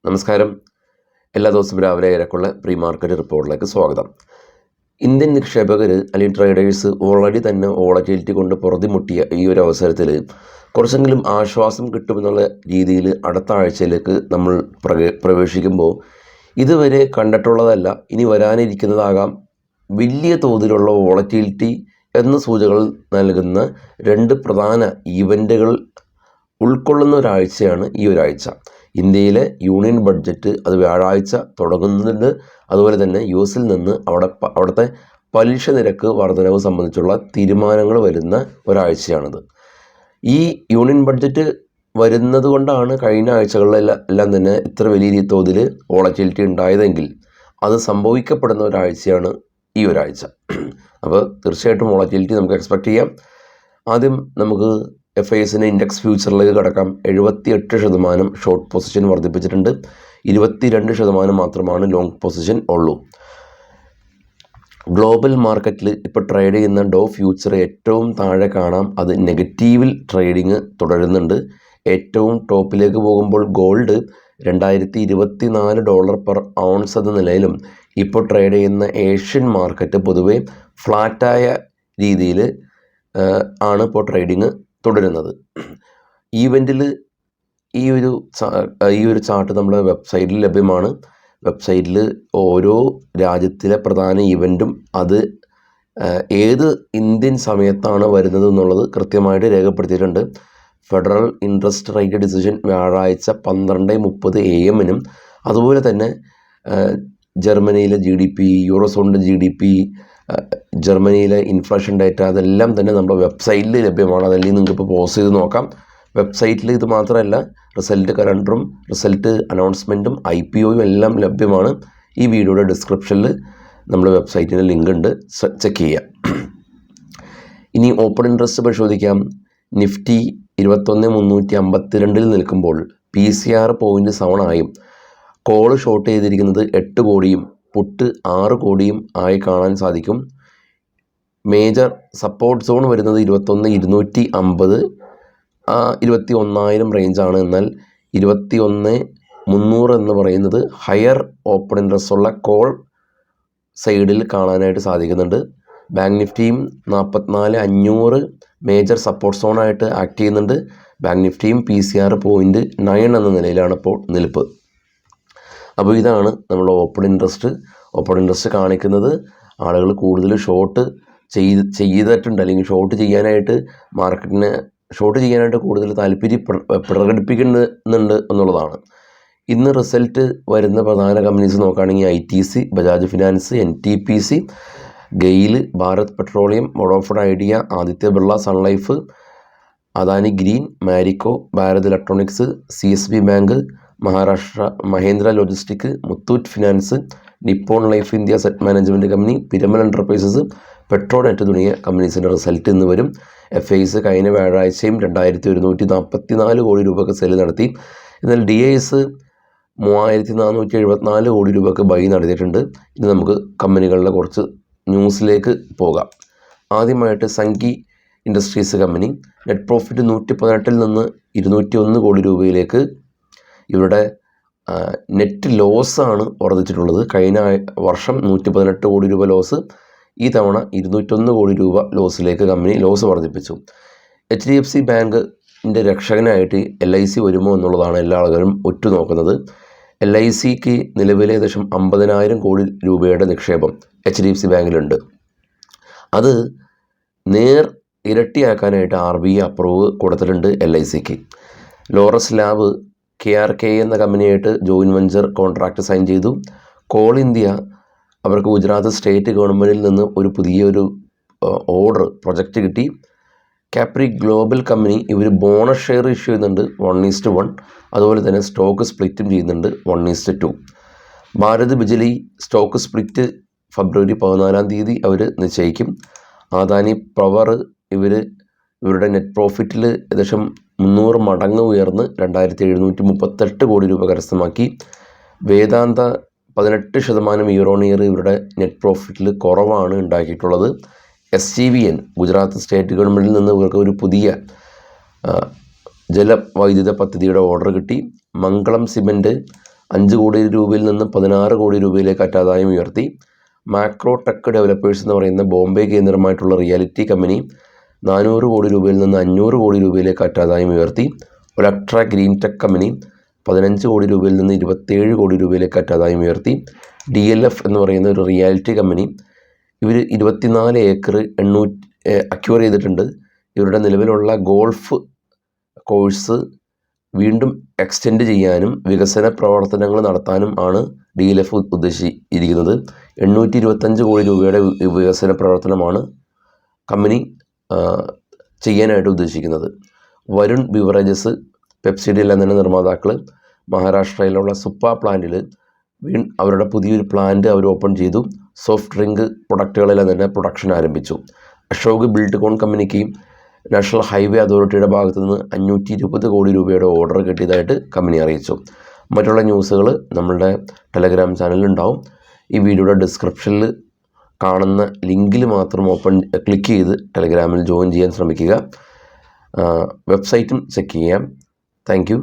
നമസ്കാരം. എല്ലാ ദിവസവും രാവിലെ ഏറെക്കുള്ള പ്രീ മാർക്കറ്റ് റിപ്പോർട്ടിലേക്ക് സ്വാഗതം. ഇന്ത്യൻ നിക്ഷേപകർ അല്ലെങ്കിൽ ട്രേഡേഴ്സ് ഓൾറെഡി തന്നെ വോളറ്റിലിറ്റി കൊണ്ട് പുറത്തിമുട്ടിയ ഈ ഒരു അവസരത്തിൽ കുറച്ചെങ്കിലും ആശ്വാസം കിട്ടുമെന്നുള്ള രീതിയിൽ അടുത്ത ആഴ്ചയിലേക്ക് നമ്മൾ പ്രവേശിക്കുമ്പോൾ ഇതുവരെ കണ്ടിട്ടുള്ളതല്ല, ഇനി വരാനിരിക്കുന്നതാകാം വലിയ തോതിലുള്ള വോളറ്റിലിറ്റി എന്ന സൂചനകൾ നൽകുന്ന രണ്ട് പ്രധാന ഈവൻറ്റുകൾ ഉൾക്കൊള്ളുന്ന ഒരാഴ്ചയാണ് ഈ ഒരാഴ്ച. ഇന്ത്യയിലെ യൂണിയൻ ബഡ്ജറ്റ് അത് വ്യാഴാഴ്ച തുടങ്ങുന്നുണ്ട്. അതുപോലെ തന്നെ US നിന്ന് അവിടുത്തെ പലിശ നിരക്ക് വർധനവ് സംബന്ധിച്ചുള്ള തീരുമാനങ്ങൾ വരുന്ന ഒരാഴ്ചയാണിത്. ഈ യൂണിയൻ ബഡ്ജറ്റ് വരുന്നത് കൊണ്ടാണ് കഴിഞ്ഞ ആഴ്ചകളിലെല്ലാം തന്നെ ഇത്ര വലിയ തോതിൽ വോളറ്റിലിറ്റി ഉണ്ടായതെങ്കിൽ അത് സംഭവിക്കപ്പെടുന്ന ഒരാഴ്ചയാണ് ഈ ഒരാഴ്ച. അപ്പോൾ തീർച്ചയായിട്ടും വോളറ്റിലിറ്റി നമുക്ക് എക്സ്പെക്റ്റ് ചെയ്യാം. ആദ്യം നമുക്ക് FISന് ഇൻഡെക്സ് ഫ്യൂച്ചറിലേക്ക് കടക്കാം. 78% ഷോർട്ട് പൊസിഷൻ വർദ്ധിപ്പിച്ചിട്ടുണ്ട്. 22% മാത്രമാണ് ലോങ് പൊസിഷൻ ഉള്ളൂ. ഗ്ലോബൽ മാർക്കറ്റിൽ ഇപ്പോൾ ട്രേഡ് ചെയ്യുന്ന ഡോ ഫ്യൂച്ചർ ഏറ്റവും താഴെ കാണാം. അത് നെഗറ്റീവിൽ ട്രേഡിങ് തുടരുന്നുണ്ട്. ഏറ്റവും ടോപ്പിലേക്ക് പോകുമ്പോൾ ഗോൾഡ് $2024 പെർ ഔൺസ് എന്ന നിലയിലും ഇപ്പോൾ ട്രേഡ് ചെയ്യുന്ന ഏഷ്യൻ മാർക്കറ്റ് പൊതുവെ ഫ്ലാറ്റായ രീതിയിൽ ആണ് ഇപ്പോൾ ട്രേഡിങ് തുടരുന്നത്. ഈവൻറ്റിൽ ഈ ഒരു ചാർട്ട് നമ്മുടെ വെബ്സൈറ്റിൽ ലഭ്യമാണ്. വെബ്സൈറ്റിൽ ഓരോ രാജ്യത്തിലെ പ്രധാന ഈവൻറ്റും അത് ഏത് ഇന്ത്യൻ സമയത്താണ് വരുന്നത് എന്നുള്ളത് കൃത്യമായിട്ട് രേഖപ്പെടുത്തിയിട്ടുണ്ട്. ഫെഡറൽ ഇൻട്രസ്റ്റ് റേറ്റ് ഡിസിഷൻ വ്യാഴാഴ്ച 12:30 AM അതുപോലെ തന്നെ ജർമ്മനിയിലെ GDP, യൂറോസോണിൻ്റെ GDP, ജർമ്മനിയിലെ ഇൻഫ്ലേഷൻ ഡേറ്റ അതെല്ലാം തന്നെ നമ്മുടെ വെബ്സൈറ്റിൽ ലഭ്യമാണ്. അതല്ലെങ്കിൽ നിങ്ങൾക്കിപ്പോൾ പോസ് ചെയ്ത് നോക്കാം. വെബ്സൈറ്റിൽ ഇത് മാത്രമല്ല, റിസൾട്ട് കലണ്ടറും റിസൾട്ട് അനൗൺസ്മെൻറ്റും IPOയും എല്ലാം ലഭ്യമാണ്. ഈ വീഡിയോയുടെ ഡിസ്ക്രിപ്ഷനിൽ നമ്മുടെ വെബ്സൈറ്റിൻ്റെ ലിങ്ക് ഉണ്ട്, ചെക്ക് ചെയ്യാം. ഇനി ഓപ്പൺ ഇൻട്രസ്റ്റ് പരിശോധിക്കാം. നിഫ്റ്റി 21,352 നിൽക്കുമ്പോൾ PCR 0.7 കോള് ഷോർട്ട് ചെയ്തിരിക്കുന്നത് 8 കോടിയും പുട്ട് 6 കോടിയും ആയി കാണാൻ സാധിക്കും. മേജർ സപ്പോർട്ട് സോൺ വരുന്നത് 21,250, 21,000 റേഞ്ചാണ്. എന്നാൽ 21,300 എന്ന് പറയുന്നത് ഹയർ ഓപ്പൺ ഇൻട്രസ്റ്റ് ഉള്ള കോൾ സൈഡിൽ കാണാനായിട്ട് സാധിക്കുന്നുണ്ട്. ബാങ്ക് നിഫ്റ്റിയും 44,500 മേജർ സപ്പോർട്ട് സോണായിട്ട് ആക്ട് ചെയ്യുന്നുണ്ട്. ബാങ്ക് നിഫ്റ്റിയും PCR 0.9 എന്ന നിലയിലാണ് ഇപ്പോൾ നിൽപ്പ്. അപ്പോൾ ഇതാണ് നമ്മുടെ ഓപ്പൺ ഇൻട്രസ്റ്റ് കാണിക്കുന്നത്. ആളുകൾ കൂടുതൽ ഷോർട്ട് ചെയ്തിട്ടുണ്ട്, അല്ലെങ്കിൽ ഷോർട്ട് ചെയ്യാനായിട്ട് കൂടുതൽ താല്പര്യം പ്രകടിപ്പിക്കുന്നുണ്ട് എന്നുള്ളതാണ്. ഇന്ന് റിസൾട്ട് വരുന്ന പ്രധാന കമ്പനീസ് നോക്കുകയാണെങ്കിൽ ITC, Bajaj Finance, NTPC, GAIL, Bharat Petroleum, Vodafone Idea, Aditya Birla, Sun Life, Adani Green, Marico, Bharat Electronics, CSB Bank, Maharashtra Mahindra Logistic, Muthoot Finance, Nippon Life India Asset Management Company, Piramal Enterprises, Petronet തുടങ്ങിയ കമ്പനീസിൻ്റെ റിസൾട്ട് ഇന്ന് വരും. FIS കഴിഞ്ഞ വ്യാഴാഴ്ചയും 2,144 കോടി രൂപയ്ക്ക് സെൽ നടത്തി. എന്നാൽ DIS 3,474 കോടി രൂപയ്ക്ക് ബൈ നടത്തിയിട്ടുണ്ട്. ഇനി നമുക്ക് കമ്പനികളുടെ കുറച്ച് ന്യൂസിലേക്ക് പോകാം. ആദ്യമായിട്ട് Sanghi industries company net profit 118 നിന്ന് 201 കോടി രൂപയിലേക്ക് ഇവരുടെ നെറ്റ് ലോസാണ് വർദ്ധിച്ചിട്ടുള്ളത്. കഴിഞ്ഞ വർഷം 118 കോടി രൂപ ലോസ്, ഈ തവണ 201 കോടി രൂപ ലോസിലേക്ക് കമ്പനി ലോസ് വർദ്ധിപ്പിച്ചു. HDFC ബാങ്കിൻ്റെ രക്ഷകനായിട്ട് LIC വരുമോ എന്നുള്ളതാണ് എല്ലാ ആളുകളും ഉറ്റുനോക്കുന്നത്. LICക്ക് നിലവിലെ ഏകദേശം 50,000 കോടി രൂപയുടെ നിക്ഷേപം HDFC ബാങ്കിലുണ്ട്. അത് ഇരട്ടിയാക്കാനായിട്ട് RBI അപ്രൂവ് കൊടുത്തിട്ടുണ്ട് LICക്ക്. ലോറസ് ലാബ് KRK എന്ന കമ്പനിയായിട്ട് ജോയിൻറ്റ് വെഞ്ചർ കോൺട്രാക്റ്റ് സൈൻ ചെയ്തു. കോൾ ഇന്ത്യ അവർക്ക് ഗുജറാത്ത് സ്റ്റേറ്റ് ഗവൺമെൻറ്റിൽ നിന്ന് ഒരു പുതിയൊരു പ്രൊജക്റ്റ് കിട്ടി. കാപ്രി ഗ്ലോബൽ കമ്പനി ഇവർ ബോണസ് ഷെയർ ഇഷ്യൂ ചെയ്യുന്നുണ്ട് 1:1, അതുപോലെ തന്നെ സ്റ്റോക്ക് സ്പ്ലിറ്റും ചെയ്യുന്നുണ്ട് 1:2. ഭാരത് ബിജ്ലി സ്റ്റോക്ക് സ്പ്ലിറ്റ് ഫെബ്രുവരി 14 അവർ നിശ്ചയിക്കും. അദാനി പവർ ഇവരുടെ നെറ്റ് പ്രോഫിറ്റിൽ ഏകദേശം 300 മടങ്ങ് ഉയർന്ന് 2,738 കോടി രൂപ കരസ്ഥമാക്കി. വേദാന്ത 18% ഇയർ ഇവരുടെ നെറ്റ് പ്രോഫിറ്റിൽ കുറവാണ് ഉണ്ടാക്കിയിട്ടുള്ളത്. SJVN ഗുജറാത്ത് സ്റ്റേറ്റ് ഗവൺമെൻറ്റിൽ നിന്ന് ഇവർക്ക് ഒരു പുതിയ ജലവൈദ്യുത പദ്ധതിയുടെ ഓർഡർ കിട്ടി. മംഗളം സിമൻറ്റ് 5 കോടി രൂപയിൽ നിന്ന് 16 കോടി രൂപയിലേക്ക് അറ്റാദായം ഉയർത്തി. മാക്രോ ടെക് ഡെവലപ്പേഴ്സ് എന്ന് പറയുന്ന ബോംബെ കേന്ദ്രമായിട്ടുള്ള റിയാലിറ്റി കമ്പനി 400 കോടി രൂപയിൽ നിന്ന് 500 കോടി രൂപയിലേക്ക് അറ്റാദായം ഉയർത്തി. ഒലക്ട്ര ഗ്രീൻ ടെക് കമ്പനി 15 കോടി രൂപയിൽ നിന്ന് 27 കോടി രൂപയിലേക്ക് അറ്റാദായം ഉയർത്തി. DLF എന്ന് പറയുന്ന ഒരു റിയാലിറ്റി കമ്പനി, ഇവർ 24 ഏക്കർ അക്വയർ ചെയ്തിട്ടുണ്ട്. ഇവരുടെ നിലവിലുള്ള ഗോൾഫ് കോഴ്സ് വീണ്ടും എക്സ്റ്റെൻഡ് ചെയ്യാനും വികസന പ്രവർത്തനങ്ങൾ നടത്താനും ആണ് DLF ഉദ്ദേശിച്ചിരിക്കുന്നത്. 825 കോടി രൂപയുടെ വികസന പ്രവർത്തനമാണ് കമ്പനി ചെയ്യാനായിട്ട് ഉദ്ദേശിക്കുന്നത്. വരുൺ ബിവറേജസ്, പെപ്സിയുടെ എല്ലാം തന്നെ നിർമ്മാതാക്കൾ മഹാരാഷ്ട്രയിലുള്ള സുപ്പ പ്ലാന്റിൽ അവരുടെ പുതിയൊരു പ്ലാന്റ് അവർ ഓപ്പൺ ചെയ്തു. സോഫ്റ്റ് ഡ്രിങ്ക് പ്രൊഡക്റ്റുകളെല്ലാം തന്നെ പ്രൊഡക്ഷൻ ആരംഭിച്ചു. അശോക് ബിൽഡ്കോൺ കമ്പനിക്ക് നാഷണൽ ഹൈവേ അതോറിറ്റിയുടെ ഭാഗത്തു നിന്ന് 520 കോടി രൂപയുടെ ഓർഡർ കിട്ടിയതായിട്ട് കമ്പനി അറിയിച്ചു. മറ്റുള്ള ന്യൂസുകൾ നമ്മളുടെ ടെലഗ്രാം ചാനലിലുണ്ടാവും. ഈ വീഡിയോയുടെ ഡിസ്ക്രിപ്ഷനിൽ കാണുന്ന ലിങ്കിൽ മാത്രം ക്ലിക്ക് ചെയ്ത് ടെലഗ്രാമിൽ ജോയിൻ ചെയ്യാൻ ശ്രമിക്കുക. വെബ്സൈറ്റും ചെക്ക് ചെയ്യാം. Thank you.